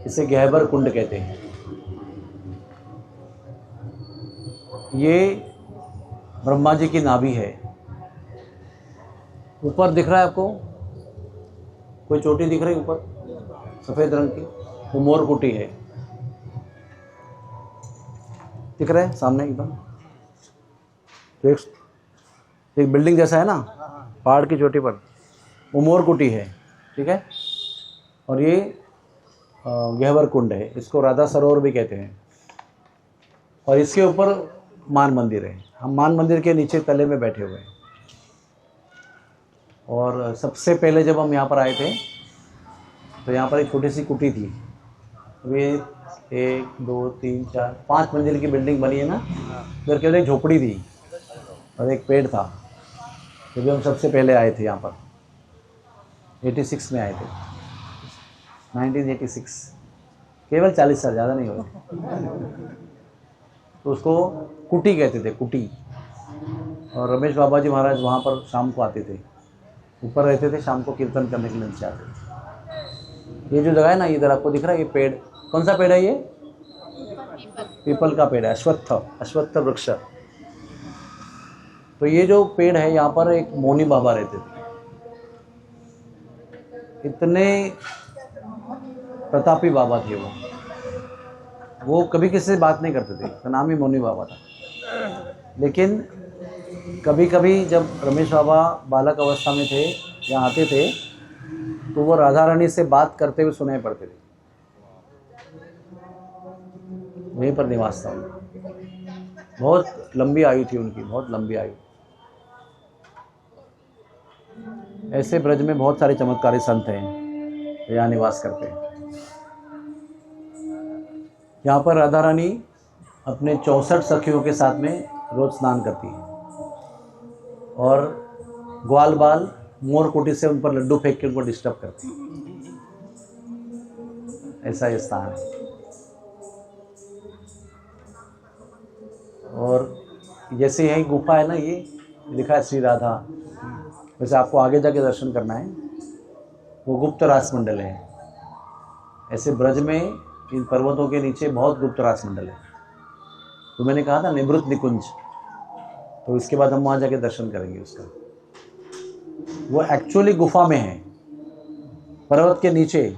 इसे गह्वर कुंड कहते हैं। ये ब्रह्मा जी की नाभि है। ऊपर दिख रहा है आपको कोई चोटी दिख रही ऊपर सफेद रंग की, वो मोर कुटी है। दिख रहा है सामने एकदम, तो एक बिल्डिंग जैसा है ना पहाड़ की चोटी पर, वो मोर कुटी है। ठीक है। और ये गह्वर कुंड है, इसको राधा सरोवर भी कहते हैं। और इसके ऊपर मान मंदिर है। हम मान मंदिर के नीचे तले में बैठे हुए हैं। और सबसे पहले जब हम यहाँ पर आए थे तो यहाँ पर एक छोटी सी कुटी थी। वे 1 2 3 4 5 मंजिल की बिल्डिंग बनी है ना, उधर केवल एक झोपड़ी थी और एक पेड़ था। जब हम सबसे पहले आए थे यहाँ पर 86 में आए थे, 1986, केवल 40 साल, ज़्यादा नहीं हुए। तो उसको कुटी कहते थे, कुटी। और रमेश बाबा जी महाराज वहाँ पर शाम को आते थे, ऊपर रहते थे, शाम को कीर्तन करने के लिए नीचे आते थे। ये जो जगह है ना, इधर आपको दिख रहा है ये पेड़, कौन सा पेड़ है ये? पीपल का पेड़ है, अश्वत्थ वृक्ष। तो ये जो पेड़ है यहाँ पर एक मौनी बाबा रहते थे। इतने प्रतापी बाबा थे वो कभी किसी से बात नहीं करते थे, तो नाम ही मौनी बाबा था। लेकिन कभी कभी जब रमेश बाबा बालक अवस्था में थे, यहाँ आते थे, तो वो राधा रानी से बात करते हुए सुनाई पड़ते थे। वहीं पर निवास था उनका। बहुत लंबी आयु थी उनकी, बहुत लंबी आयु। ऐसे ब्रज में बहुत सारे चमत्कारी संत हैं यहाँ निवास करते हैं। यहाँ पर राधा रानी अपने 64 सखियों के साथ में रोज स्नान करती है और ग्वाल बाल मोर कुटी से उन पर लड्डू फेंक के उनको डिस्टर्ब करती है। ऐसा ये स्थान है। और जैसे यही गुफा है ना, ये लिखा है श्री राधा, वैसे आपको आगे जाके दर्शन करना है, वो गुप्त रास मंडल है। ऐसे ब्रज में इन पर्वतों के नीचे बहुत गुप्त रास मंडल है। तो मैंने कहा था निवृत्त निकुंज, तो इसके बाद हम वहाँ जाके दर्शन करेंगे उसका। वो एक्चुअली गुफा में है, पर्वत के नीचे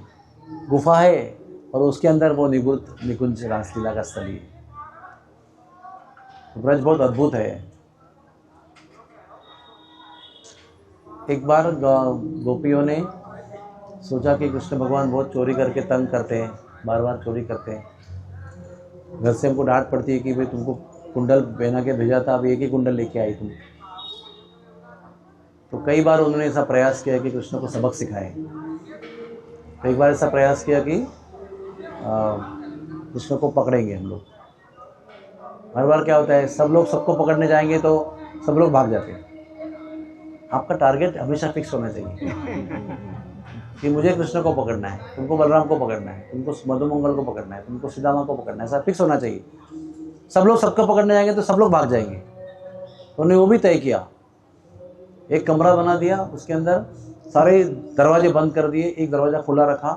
गुफा है और उसके अंदर वो निवृत्त निकुंज रासलीला का स्थली है। तो ब्रज बहुत अद्भुत है। एक बार गोपियों ने सोचा कि कृष्ण भगवान बहुत चोरी करके तंग करते हैं, बार बार चोरी करते हैं। घर से हमको डांट पड़ती है कि भाई तुमको कुंडल पहना के भेजा था, अब एक ही कुंडल लेके आई तुम। तो कई बार उन्होंने ऐसा प्रयास किया कि कृष्ण को सबक सिखाएं। तो एक बार ऐसा प्रयास किया कि कृष्ण को पकड़ेंगे हम लोग। हर बार क्या होता है, सब लोग सबको पकड़ने जाएंगे तो सब लोग भाग जाते हैं। आपका टारगेट हमेशा फिक्स होना चाहिए कि मुझे कृष्ण को पकड़ना है, तुमको बलराम को पकड़ना है, तुमको मधुमंगल को पकड़ना है, तुमको सुदामा को पकड़ना है। ऐसा फिक्स होना चाहिए। सब लोग सबको पकड़ने जाएंगे तो सब लोग भाग जाएंगे। तो उन्होंने वो भी तय किया, एक कमरा बना दिया, उसके अंदर सारे दरवाजे बंद कर दिए, एक दरवाज़ा खुला रखा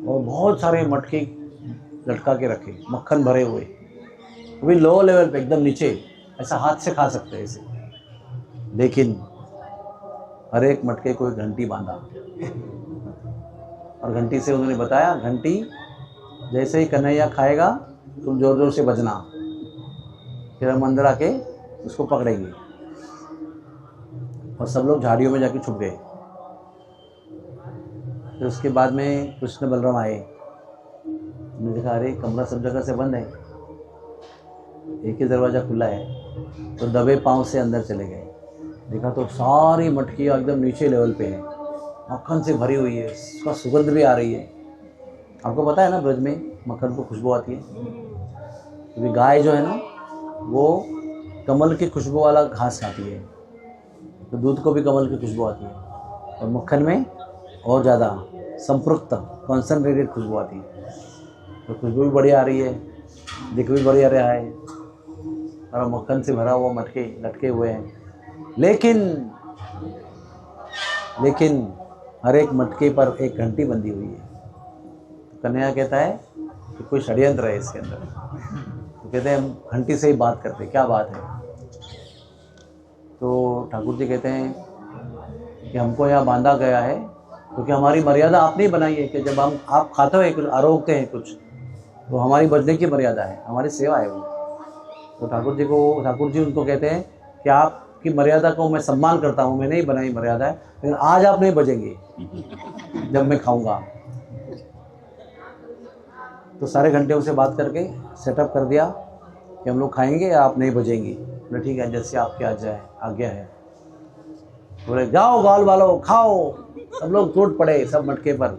और बहुत सारे मटके लटका के रखे, मक्खन भरे हुए, वो भी लो लेवल पे, एकदम नीचे, ऐसा हाथ से खा सकते हैं ऐसे। लेकिन हर एक मटके को एक घंटी बांधा और घंटी से उन्होंने बताया, घंटी जैसे ही कन्हैया खाएगा तुम जोर जोर से बजना, फिर हम अंदर आके उसको पकड़ेंगे। और सब लोग झाड़ियों में जाके छुप गए। फिर उसके बाद में कृष्ण बलराम आए, उन्होंने देखा अरे कमरा सब जगह से बंद है, एक ही दरवाज़ा खुला है। तो दबे पाँव से अंदर चले गए, देखा तो सारी मटकियाँ एकदम नीचे लेवल पे है, मक्खन से भरी हुई है, उसका सुगंध भी आ रही है। आपको पता है ना ब्रज में मक्खन को खुशबू आती है, क्योंकि गाय जो है ना वो कमल की खुशबू वाला घास खाती है, तो दूध को भी कमल की खुशबू आती है, और मक्खन में और ज़्यादा संपृक्त कॉन्सनट्रेटेड खुशबू आती है। तो खुशबू भी बढ़िया आ रही है, दिख भी बढ़िया रहा है, और मक्खन से भरा हुआ मटके लटके हुए हैं। लेकिन हर एक मटके पर एक घंटी बंधी हुई है। कन्हैया कहता है कि कोई षड्यंत्र है इसके अंदर। तो कहते हैं हम घंटी से ही बात करते, क्या बात है? तो ठाकुर जी कहते हैं कि हमको यहाँ बांधा गया है क्योंकि हमारी मर्यादा आपने ही बनाई है कि जब हम आप खाते हो कुछ, आरोगते हैं कुछ, तो हमारी बचने की मर्यादा है, हमारी सेवा है वो। तो ठाकुर जी उनको कहते हैं कि आपकी मर्यादा को मैं सम्मान करता हूँ, मैंने ही बनाई मर्यादा है, लेकिन आज आप नहीं बचेंगे जब मैं खाऊंगा। तो सारे घंटे उसे बात करके सेटअप कर दिया कि हम लोग खाएंगे या आप नहीं बचेंगे। बोले ठीक है, जैसे आपकी आज्ञा है। बोले जाओ गाल वालों खाओ। सब लोग टूट पड़े सब मटके पर,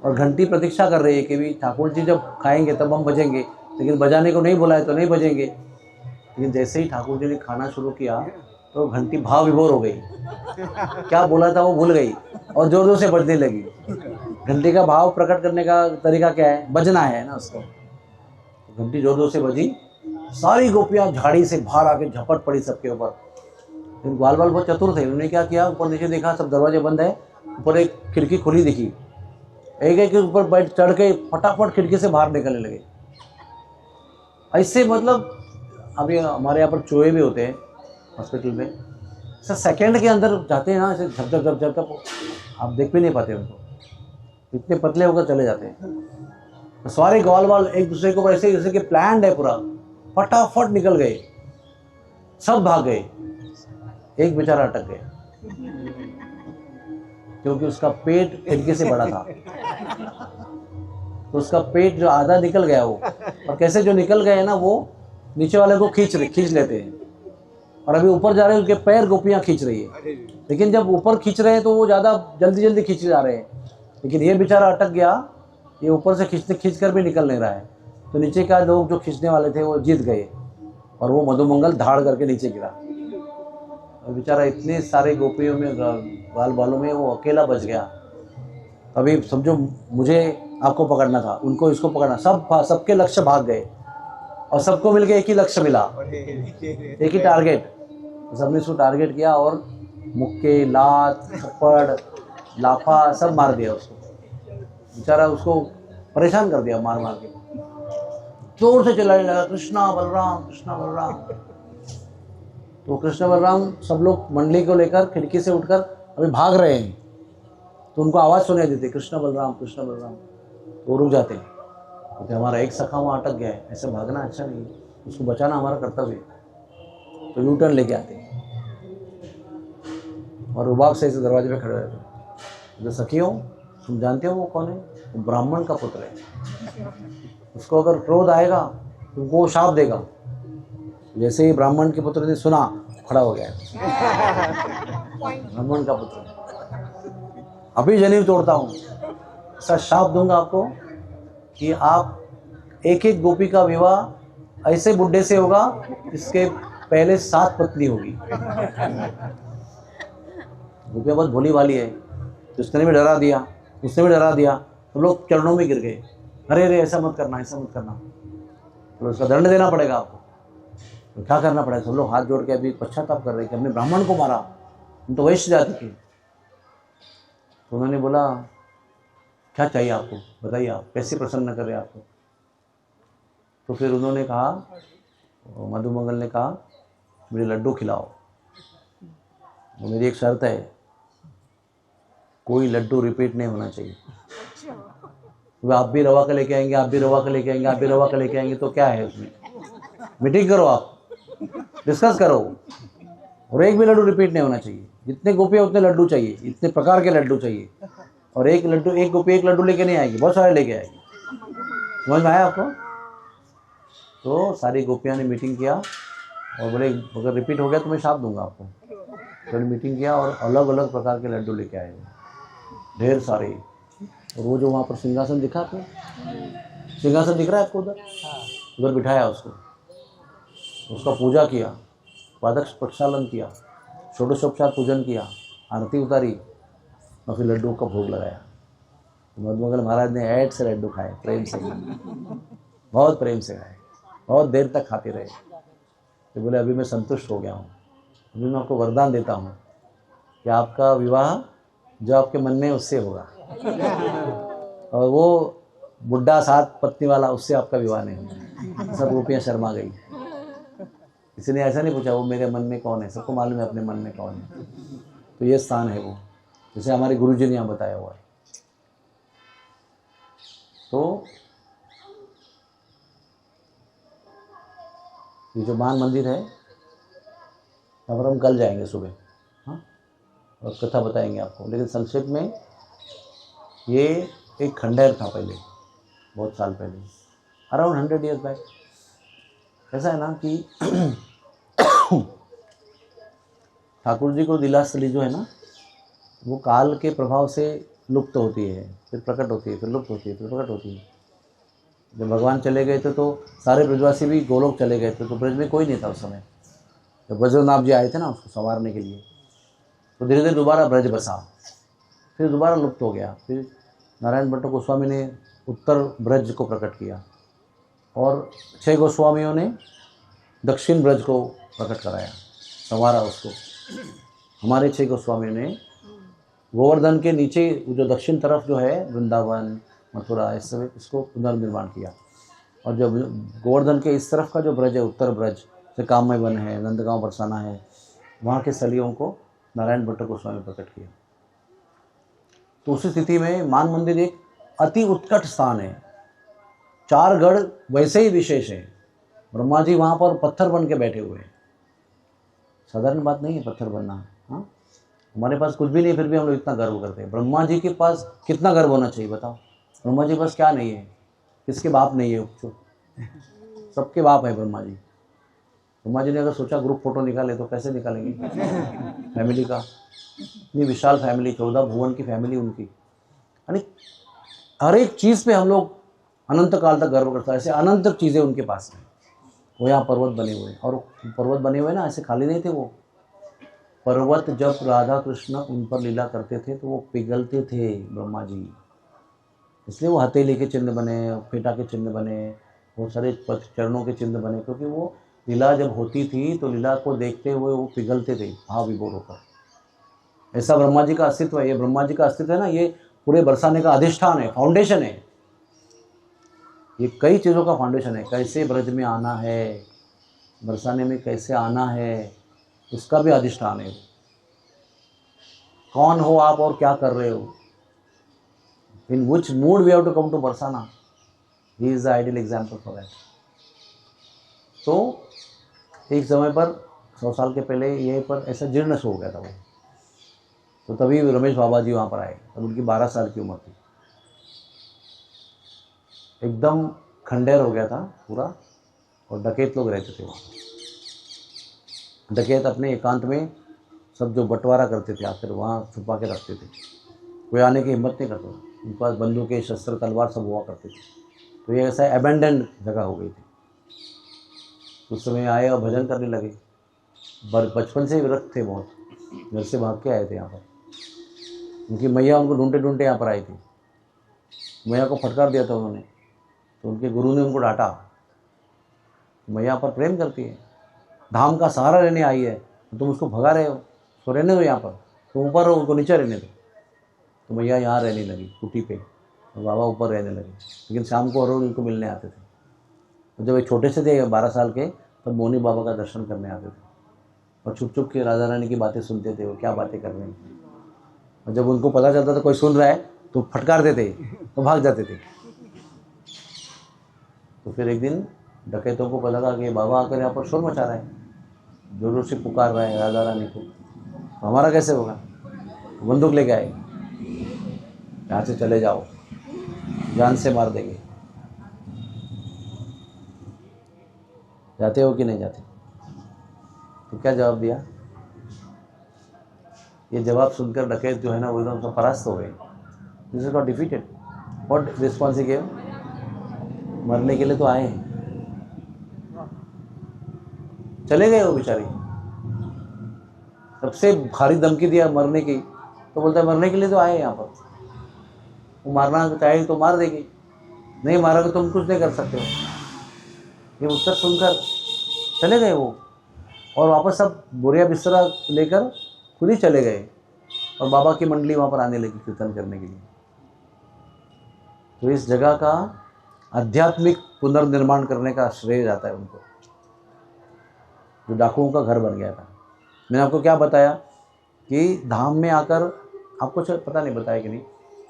और घंटी प्रतीक्षा कर रही है कि भी ठाकुर जी जब खाएंगे तब हम बचेंगे, लेकिन बजाने को नहीं बोला है तो नहीं बचेंगे। लेकिन जैसे ही ठाकुर जी ने खाना शुरू किया तो घंटी भाव विभोर हो गई, क्या बोला था वो भूल गई और जोर जोर से बजने लगी। घंटी का भाव प्रकट करने का तरीका क्या है? बजना है ना उसको। घंटी जोर जोर से बजी, सारी गोपियां झाड़ी से बाहर आके झपट पड़ी सबके ऊपर। लेकिन ग्वाल बाल बहुत चतुर थे, उन्होंने क्या किया, ऊपर नीचे देखा सब दरवाजे बंद है, ऊपर एक खिड़की खुली दिखी, एक एक के ऊपर बैठ चढ़ के फटाफट खिड़की से बाहर निकलने लगे। ऐसे मतलब अभी हमारे यहाँ पर चूहे भी होते हैं हॉस्पिटल में, सर सेकंड के अंदर जाते हैं ना, ऐसे झप झप झप झप झप, आप देख भी नहीं पाते उनको, इतने पतले होकर चले जाते हैं। तो सारे ग्वाल बाल एक दूसरे को ऐसे जैसे कि प्लान्ड है पूरा, फटाफट निकल गए, सब भाग गए, एक बेचारा अटक गया क्योंकि उसका पेट खिड़की से बड़ा था। तो उसका पेट जो आधा निकल गया वो, और कैसे जो निकल गए ना वो नीचे वाले को खींच लेते हैं, और अभी ऊपर जा रहे हैं, उनके पैर गोपियां खींच रही है। लेकिन जब ऊपर खींच रहे हैं तो वो ज़्यादा जल्दी जल्दी खींचे जा रहे हैं, लेकिन ये बेचारा अटक गया, ये ऊपर से खींच कर भी निकल नहीं रहा है। तो नीचे का लोग जो खींचने वाले थे वो जीत गए, और वो मधुमंगल धाड़ करके नीचे गिरा, और बेचारा इतने सारे गोपियों में बाल बालों में वो अकेला बच गया। अभी समझो मुझे आपको पकड़ना था, उनको इसको पकड़ना, सबके लक्ष्य भाग गए, और सबको मिलके एक ही लक्ष्य मिला, एक ही टारगेट। सबने उसको टारगेट किया और मुक्के, लात, थप्पड़, लाफा सब मार दिया उसको। बेचारा उसको परेशान कर दिया मार मार के, जोर से चिल्लाने लगा कृष्णा बलराम कृष्णा बलराम। तो कृष्ण बलराम सब लोग मंडली को लेकर खिड़की से उठकर अभी भाग रहे हैं, तो उनको आवाज़ सुनाई देती कृष्ण बलराम कृष्ण बलराम। तो रुक जाते हैं, क्योंकि हमारा एक सखा वहाँ अटक गया है, ऐसे भागना अच्छा नहीं है, उसको बचाना हमारा कर्तव्य है। तो यू टर्न लेके आते हैं और रुबाब से इस दरवाजे पे खड़े रहते हैं। जो सखियों, तुम जानते हो वो कौन है? वो ब्राह्मण का पुत्र है, उसको अगर क्रोध आएगा तुमको वो शाप देगा। जैसे ही ब्राह्मण के पुत्र ने सुना, खड़ा हो गया ब्राह्मण का पुत्र, अभी जनेऊ तोड़ता हूँ, ऐसा शाप दूंगा आपको कि आप एक एक गोपी का विवाह ऐसे बुड्ढे से होगा इसके पहले 7 पत्नी होगी। गोपियाँ बहुत भोली वाली है, तो उसने भी डरा दिया, उसने भी डरा दिया, तो लोग चरणों में गिर गए, अरे अरे ऐसा मत करना, ऐसा मत करना, तो उसका दंड देना पड़ेगा आपको। तो क्या करना पड़ेगा? सब लोग हाथ जोड़ के अभी पश्चाताप कर रहे कि हमने ब्राह्मण को मारा, हम तो वैश्य जाति के। तो उन्होंने बोला क्या चाहिए आपको, बताइए आप कैसे प्रसन्न कर रहे हैं आपको। तो फिर उन्होंने कहा, मधुमंगल ने कहा मुझे लड्डू खिलाओ, तो मेरी एक शर्त है, कोई लड्डू रिपीट नहीं होना चाहिए। तो आप भी रवा का लेके आएंगे, आप भी रवा का लेके आएंगे, आप भी रवा का लेके आएंगे, तो क्या है उसमें? मीटिंग करो, आप डिस्कस करो, और एक भी लड्डू रिपीट नहीं होना चाहिए। जितने गोपियाँ उतने लड्डू चाहिए, इतने प्रकार के लड्डू चाहिए, और एक गोपी एक लड्डू लेके नहीं आएगी, बहुत सारे लेके आएगी। समझ में आया आपको? तो सारी गोपियाँ ने मीटिंग किया और बोले अगर रिपीट हो गया तो मैं शाप दूंगा आपको। तो मीटिंग किया और अलग अलग प्रकार के लड्डू लेके आए, ढेर सारे। और वो जो वहाँ पर सिंहासन दिखा आपको, सिंहासन दिख रहा है आपको उधर बिठाया उसको, उसका पूजा किया, पादक प्रक्षालन किया, षोडशोपचार पूजन किया, आरती उतारी, और फिर लड्डू का भोग लगाया। मधुमंगल महाराज ने ऐड से लड्डू खाए, प्रेम से, बहुत प्रेम से खाए, बहुत देर तक खाते रहे। तो बोले अभी मैं संतुष्ट हो गया हूँ, अभी मैं आपको वरदान देता हूँ कि आपका विवाह जो आपके मन में उससे होगा। और वो बुढ़ा 7 पत्नी वाला, उससे आपका विवाह नहीं होगा। सब गोपियाँ शर्मा गई। किसी ने ऐसा नहीं पूछा वो मेरे मन में कौन है, सबको मालूम है अपने मन में कौन है। तो ये स्थान है वो, जैसे हमारे गुरुजी ने यहाँ बताया हुआ है। तो ये जो मान मंदिर है, यहाँ पर हम कल जाएंगे सुबह, हाँ, और कथा बताएंगे आपको। लेकिन संक्षेप में ये एक खंडहर था पहले, बहुत साल पहले, अराउंड 100 years बैक। ऐसा है ना कि ठाकुर जी को लीलास्थली जो है ना, वो काल के प्रभाव से लुप्त होती है, फिर प्रकट होती है, फिर लुप्त होती है, फिर प्रकट होती है। जब भगवान चले गए थे तो सारे ब्रजवासी भी गोलोक चले गए थे, तो ब्रज में कोई नहीं था उस समय। जब वज्रनाभ जी आए थे ना उसको संवारने के लिए, तो धीरे धीरे दोबारा ब्रज बसा, फिर दोबारा लुप्त हो गया। फिर नारायण भट्ट गोस्वामी ने उत्तर ब्रज को प्रकट किया, और 6 गोस्वामियों ने दक्षिण ब्रज को प्रकट कराया, संवारा उसको। हमारे 6 गोस्वामियों ने गोवर्धन के नीचे जो दक्षिण तरफ जो है वृंदावन, मथुरा, इस सब इसको पुनर्निर्माण किया। और जब गोवर्धन के इस तरफ का जो ब्रज है, उत्तर ब्रज, जैसे कामय वन है, नंदगांव बरसाना है, वहाँ के सलियों को नारायण भट्ट गोस्वामी प्रकट किया। तो उसी स्थिति में मान मंदिर एक अति उत्कट स्थान है। 4 गढ़ वैसे ही विशेष है। ब्रह्मा जी वहाँ पर पत्थर बन के बैठे हुए हैं। साधारण बात नहीं है पत्थर बनना। हाँ, हमारे पास कुछ भी नहीं, फिर भी हम लोग इतना गर्व करते हैं। ब्रह्मा जी के पास कितना गर्व होना चाहिए बताओ। ब्रह्मा जी के पास क्या नहीं है, किसके बाप नहीं है, सबके बाप है ब्रह्मा जी। ब्रह्मा जी ने अगर सोचा ग्रुप फोटो निकाले तो कैसे निकालेंगे फैमिली का, इतनी विशाल फैमिली, 14 भुवन की फैमिली उनकी, यानी हर एक चीज़ पे हम लोग अनंत काल तक गर्व करता है। ऐसे अनंत चीज़ें उनके पास हैं। वो यहाँ पर्वत बने हुए, और पर्वत बने हुए ना ऐसे खाली नहीं थे वो पर्वत। जब राधा कृष्ण उन पर लीला करते थे तो वो पिघलते थे ब्रह्मा जी, इसलिए वो हथेली के चिन्ह बने, फेटा के चिन्ह बने, बहुत सारे चरणों के चिन्ह बने, क्योंकि वो लीला जब होती थी तो लीला को देखते हुए वो पिघलते थे भाव विभोर होकर। ऐसा ब्रह्मा जी का अस्तित्व है। ये ब्रह्मा जी का अस्तित्व है ना, ये पूरे बरसाने का अधिष्ठान है, फाउंडेशन है। ये कई चीज़ों का फाउंडेशन है। कैसे ब्रज में आना है, बरसाने में कैसे आना है, उसका भी अधिष्ठान है। कौन हो आप और क्या कर रहे हो, in which mood we have to come to Barsana, he is the ideal example for that. तो एक समय पर 100 साल के पहले यहीं पर ऐसा जीर्ण हो गया था वो, तो तभी रमेश बाबा जी वहाँ पर आए। तब उनकी 12 साल की उम्र थी। एकदम खंडेर हो गया था पूरा, और डकैत लोग रहते थे वहाँ। डकैत अपने एकांत में सब जो बंटवारा करते थे आखिर वहाँ छुपा के रखते थे, कोई आने की हिम्मत नहीं करता। उनके पास बंदूकें, शस्त्र, तलवार सब हुआ करते थे। तो ये ऐसा एबेंडेंड जगह हो गई थी। उस समय आए और भजन करने लगे। बचपन से ही विरक्त थे बहुत, घर से भाग के आए थे यहाँ पर। उनकी मैया उनको ढूंढते ढूंढते यहाँ पर आई थी। मैया को फटकार दिया था उन्होंने, तो उनके गुरु ने उनको डांटा। मैया पर प्रेम करती है, धाम का सहारा रहने आई है, तुम उसको भगा रहे हो, तो रहने दो यहाँ पर, तुम ऊपर हो, उनको नीचे रहने दो। तो मैया यहाँ रहने लगी कुटी पे, और बाबा ऊपर रहने लगे। लेकिन शाम को रोज उनको मिलने आते थे। तो जब एक छोटे से थे 12 साल के, तब मोनी बाबा का दर्शन करने आते थे, और छुप छुप के राधा रानी की बातें सुनते थे, वो क्या बातें कर रहे हैं। और जब उनको पता चलता था कोई सुन रहा है तो फटकार देते, तो भाग जाते थे। तो फिर एक दिन डकैतों को पता लगा कि बाबा आकर यहाँ पर शोर मचा रहा है, जोरों से पुकार रहा है राधा रानी को, तो हमारा कैसे होगा। बंदूक लेके आए, यहाँ से चले जाओ, जान से मार देंगे। जाते हो कि नहीं जाते। तो क्या जवाब दिया। ये जवाब सुनकर डकैत जो है ना, वो एकदम परास्त हो गए। This is got defeated. What response he give, मरने के लिए तो आए हैं। चले गए वो बेचारे। सबसे भारी धमकी दिया मरने की, तो बोलता है मरने के लिए तो आए यहाँ पर। वो मारना चाहे तो मार देगी, नहीं मारोगे तो तुम कुछ नहीं कर सकते हो। ये उत्तर सुनकर चले गए वो, और वापस सब बोरिया बिस्तरा लेकर खुद ही चले गए। और बाबा की मंडली वहाँ पर आने लगी कीर्तन करने के लिए। तो इस जगह का आध्यात्मिक पुनर्निर्माण करने का श्रेय जाता है उनको, जो डाकुओं का घर बन गया था। मैंने आपको क्या बताया कि धाम में आकर, आपको शायद पता नहीं बताया कि नहीं,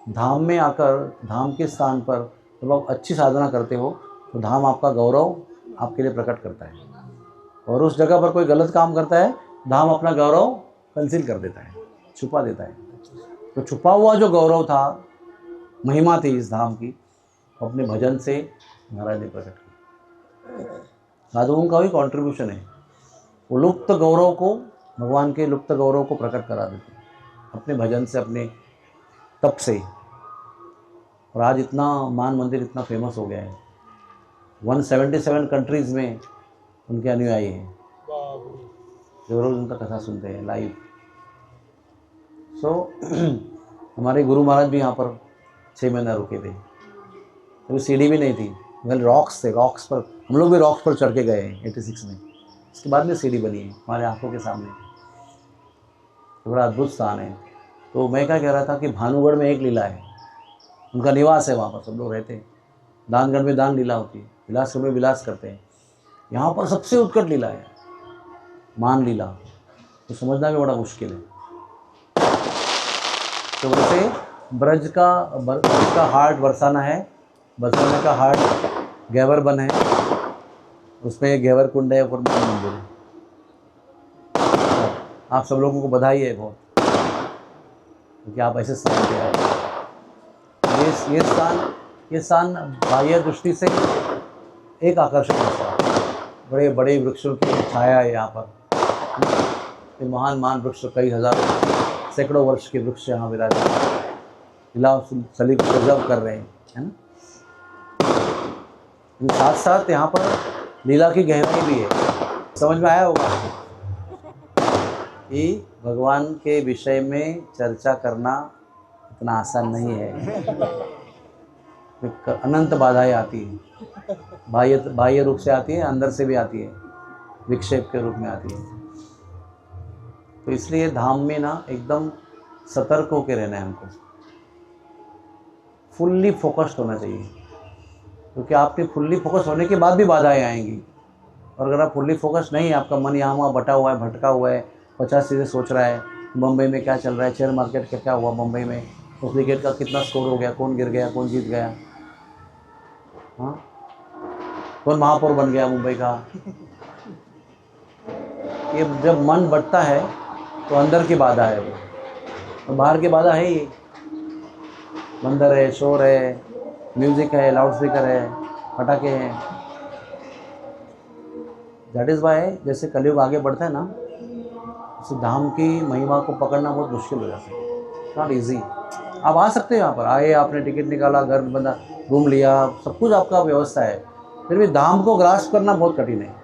धाम में आकर, धाम के स्थान पर जब आप अच्छी साधना करते हो तो धाम आपका गौरव आपके लिए प्रकट करता है, और उस जगह पर कोई गलत काम करता है, धाम अपना गौरव कंसील कर देता है, छुपा देता है। तो छुपा हुआ जो गौरव था, महिमा थी इस धाम की, अपने भजन से महाराज ने प्रकट की। साधुओं का भी कॉन्ट्रीब्यूशन है, वो लुप्त गौरव को, भगवान के लुप्त गौरव को प्रकट करा देते हैं अपने भजन से, अपने तप से। और आज इतना मान मंदिर इतना फेमस हो गया है, 177 कंट्रीज़ में उनके अनुयायी हैं, जो रोज़ उनका कथा सुनते हैं लाइव। हमारे गुरु महाराज भी यहाँ पर 6 महीना रुके थे, तो सीढ़ी भी नहीं थी, वेल रॉक्स थे, रॉक्स पर हम लोग भी रॉक्स पर चढ़ के गए हैं 86 में। इसके बाद में सीढ़ी बनी है हमारे आंखों के सामने, तो बड़ा अद्भुत स्थान है। तो मैं क्या कह रहा था कि भानुगढ़ में एक लीला है, उनका निवास है, वहाँ पर सब लोग रहते हैं। दानगढ़ में दान लीला होती है, विलासगढ़ में विलास करते हैं। यहाँ पर सबसे उत्कट लीला है मान लीला, तो समझना भी बड़ा मुश्किल है। तो वैसे ब्रज का हार्ट बरसाना है, बरसाना का हार्ट गैवर बन है, उसमें एक गैवर कुंड है, ऊपर मंदिर है। आप सब लोगों को बधाई है बहुत, क्योंकि आप ऐसे स्थान पे आए। ये स्थान बाह्य दृष्टि से एक आकर्षक है, बड़े बड़े वृक्षों की छाया है यहाँ पर। ये महान वृक्ष, कई हजारों सैकड़ों वर्ष के वृक्ष यहाँ विराजमान, लीला स्थली को प्रिजर्व कर रहे हैं, है ना। साथ साथ यहाँ पर लीला की गहराई भी है। समझ में आया होगा कि भगवान के विषय में चर्चा करना इतना आसान नहीं है, अनंत बाधाएं आती हैं, बाह्य रूप से आती है, अंदर से भी आती है, विक्षेप के रूप में आती है। तो इसलिए धाम में ना एकदम सतर्क होकर रहना है हमको, फुल्ली फोकस्ड होना चाहिए, क्योंकि आपके फुल्ली फोकस होने के बाद भी बाधाएं आएंगी। और अगर आप फुल्ली फोकस नहीं है, आपका मन यहाँ वहाँ बटा हुआ है, भटका हुआ है, 50 चीज़ें सोच रहा है, बम्बई में क्या चल रहा है, शेयर मार्केट का क्या हुआ बम्बई में, उस क्रिकेट का कितना स्कोर हो गया, कौन गिर गया, कौन जीत गया, हाँ, कौन महापौर बन गया मुंबई का, ये जब मन बटता है तो अंदर की बाधा है वो, तो बाहर की बाधा है ही, बंदर है, शोर है, म्यूजिक है, लाउड स्पीकर है, पटाखे हैं। दैट इज़ वाई जैसे कलयुग आगे बढ़ता है ना, उस धाम की महिमा को पकड़ना बहुत मुश्किल हो जाता है, नॉट ईजी। आप आ सकते हैं यहाँ पर, आए, आपने टिकट निकाला, घर बंदा, रूम लिया, सब कुछ आपका व्यवस्था है, फिर भी धाम को ग्रास्प करना बहुत कठिन है,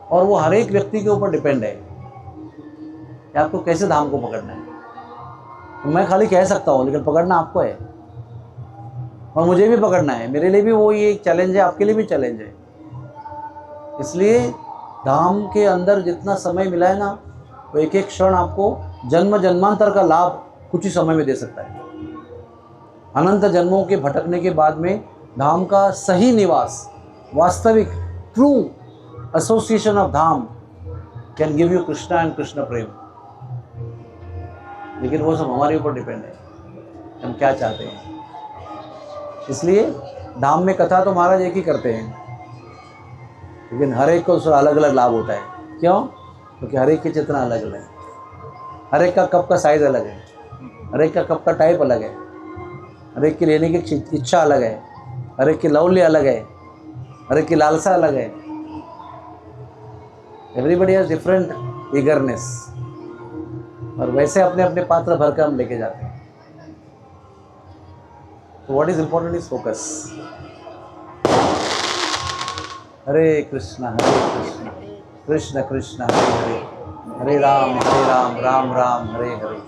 और वो हर एक व्यक्ति के ऊपर डिपेंड है कि आपको कैसे धाम को पकड़ना है। तो मैं खाली कह सकता हूँ, लेकिन पकड़ना आपको है, और मुझे भी पकड़ना है, मेरे लिए भी वो ये एक चैलेंज है, आपके लिए भी चैलेंज है। इसलिए धाम के अंदर जितना समय मिला है ना, वो एक एक क्षण आपको जन्म जन्मांतर का लाभ कुछ ही समय में दे सकता है। अनंत जन्मों के भटकने के बाद में धाम का सही निवास, वास्तविक true association of dham can give you Krishna and Krishna prem. लेकिन वो सब हमारे ऊपर डिपेंड है, हम क्या चाहते हैं। इसलिए धाम में कथा तो महाराज एक ही करते हैं, लेकिन हर एक को उसका अलग अलग लाभ होता है। क्यों? क्योंकि हर एक की चेतना अलग अलग है, हर एक का कप का साइज़ अलग है, हर एक का कप का टाइप अलग है, हर एक की लेने की इच्छा अलग है, हर एक की लौल्य अलग है, हर एक की लालसा अलग है। एवरीबडी हैज डिफरेंट ईगरनेस, और वैसे अपने अपने पात्र भरकर हम लेके जाते हैं। तो what is important is focus. Hare Krishna Krishna Krishna Hare Hare, Hare Ram Ram Ram Hare Hare.